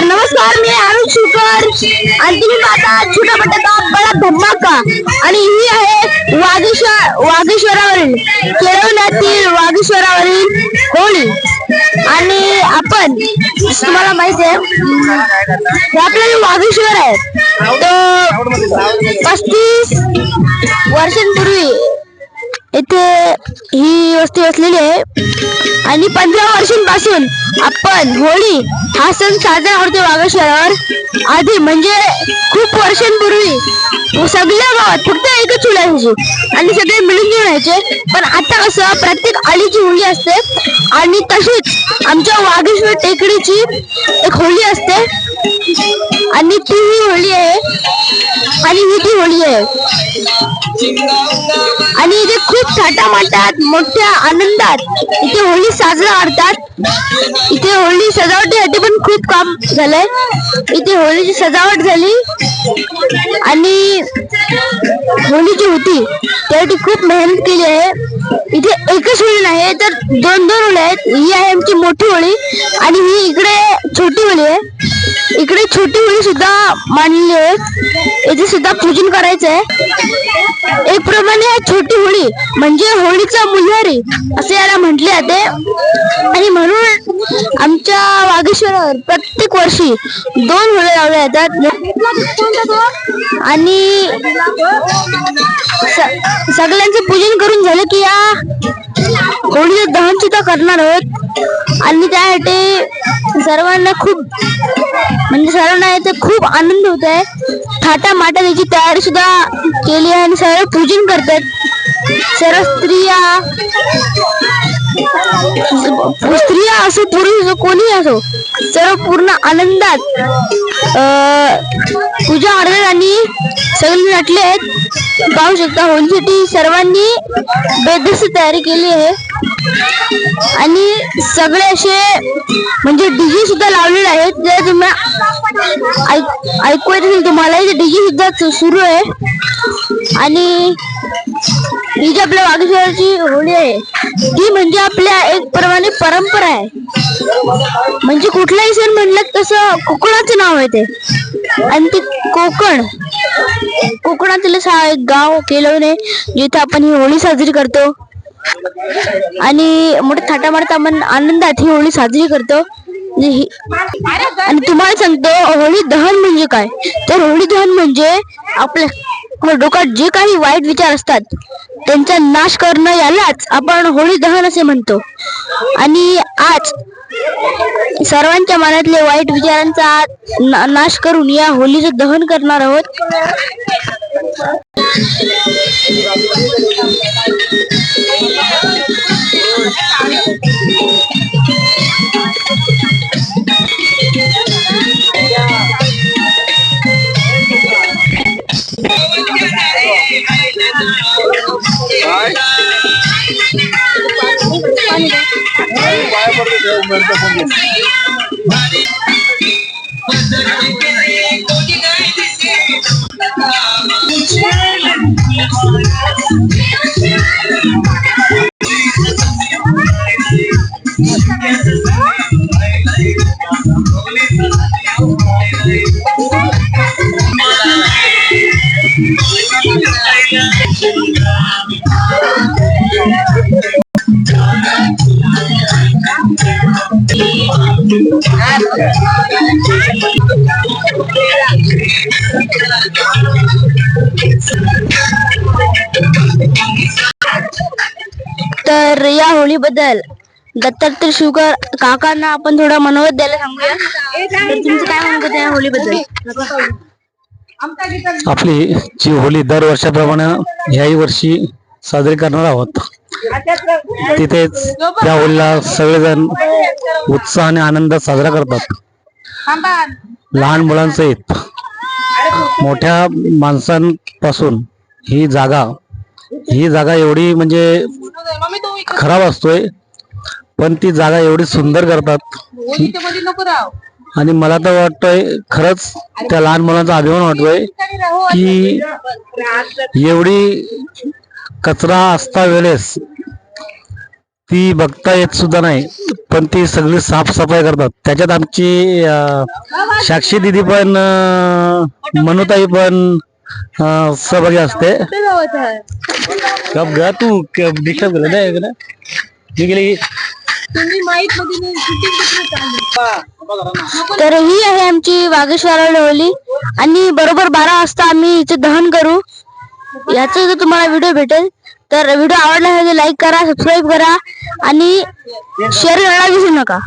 नमस्कार, मी आरुष शुकर आणि तुम्ही पाहता छोटा बटाटा बडा धमाका। आणि ही आहे वागेश्वरावरील केळवण्यातील वागेश्वरावरील होळी। आणि आपण तुम्हाला माहिती आहे हे आपलं वागेश्वर आहे तो 35 वर्षांपूर्वी इथे ही वस्ती वसलेली आहे आणि 15 वर्षांपासून आपण होळी हा सण साजरा करतो वागेश्वरावर। आधी म्हणजे खूप वर्षांपूर्वी सगळ्या गावात फक्त एकच होळी असायची आणि सगळे मिळून घेऊन यायचे, पण आता कसं प्रत्येक आलीची होळी असते आणि तशीच आमच्या वागेश्वर टेकडीची एक होळी असते आणि ती ही होळी आहे आणि ही ती होळी आहे। आणि इथे खूप थाटामाटात मोठ्या आनंदात इथे होळी साजरा करतात। इथे होळी सजावटीसाठी पण खूप काम झालंय। इथे होळीची सजावट झाली आणि होळी जी होती त्यासाठी खूप मेहनत केली आहे। इथे एकच होळी नाही तर दोन होळी आहेत। ही आहे आमची मोठी होळी आणि ही इकडे छोटी होळी आहे। इकडे छोटी होळी सुद्धा मांडलेली आहे, इथे सुद्धा पूजन करायचं आहे। एक प्रमाणे छोटी होळी म्हणजे होळीचा मुलहारी असे याला म्हटले जाते आणि म्हणून आमच्या वागेश्वरावर प्रत्येक वर्षी 2 होळी लावल्या जातात। आणि सगळ्यांचं पूजन करून झालं की या होळीचं दहन सुद्धा करणार आहोत आणि त्यासाठी सर्वांना इथे खूप आनंद होत आहे। थाटामाटात याची तयारी सुद्धा केली आहे आणि सर्व पूजन करतात। सर्व स्त्रिया असो पुरुष कोणी असो सर्व पूर्ण आनंदात पूजा करतात आणि सगळे नटले आहेत। पाहू शकता होळीसाठी सर्वांनी बेदस्त तयारी केली आहे आणि सगळे असे म्हणजे डीजे सुद्धा लावलेले आहेत। जे तुम्ही ऐकू येत असेल तुम्हाला डीजे सुद्धा सुरू आहे। आणि ही जी आपल्या वागेश्वराची होळी आहे ती म्हणजे आपल्या एक प्रमाणे परंपरा आहे। म्हणजे कुठलाही सण म्हणलं तसं कोकणाचं नाव आहे ते आणि ते कोकणातील एक गाव केलवणे जिथे आपण ही होळी साजरी करतो आणि मोठ्या थाटामाटात आपण आनंदात ही होळी साजरी करतो। आणि तुम्हाला सांगतो होळी दहन म्हणजे काय, तर होळी दहन म्हणजे आपल्या डोक्यात जे काही वाईट विचार असतात त्यांचा नाश करणं यालाच आपण होळी दहन असे म्हणतो। आणि आज सर्वांच्या मनातले वाईट विचारांचा नाश करून या होळीचं दहन करणार आहोत। तर या होळीबद्दल दत्तात्रय शुकर काकांना आपण थोडा मनोगत द्यायला सांगूया। तर तुमचं काय म्हणत आहे होळीबद्दल? आपली जी होळी दर वर्षाप्रमाणे याही वर्षी साजरी करणार आहोत। तिथेच त्या होळीला सगळेजण उत्साह आणि आनंदात साजरा करतात। लहान मुलांसहित मोठ्या माणसांपासून ही जागा एवढी म्हणजे खराब असतोय, पण ती जागा एवढी सुंदर करतात आणि मला तर वाटतंय खरंच त्या लहान मुलांचा अभिमान वाटतोय की एवढी कचरा असता वेळेस ती बघता येत सुद्धा नाही, पण ती सगळी साफसफाई करतात. त्याच्यात आमची साक्षी दिदी पण मनुताई पण सहभागी असते. कब ग तू डिस्टर्ब केलं नाही का? मी गेली तर ही आहे आमची वागेश्वरावरील होळी आणि बरोबर 12 वाजता आम्ही इथे दहन करू. याचा जर तुम्हाला व्हिडिओ भेटेल तर व्हिडिओ आवडला असेल तर लाईक करा, सबस्क्राईब करा आणि शेअर करायला विसरू नका.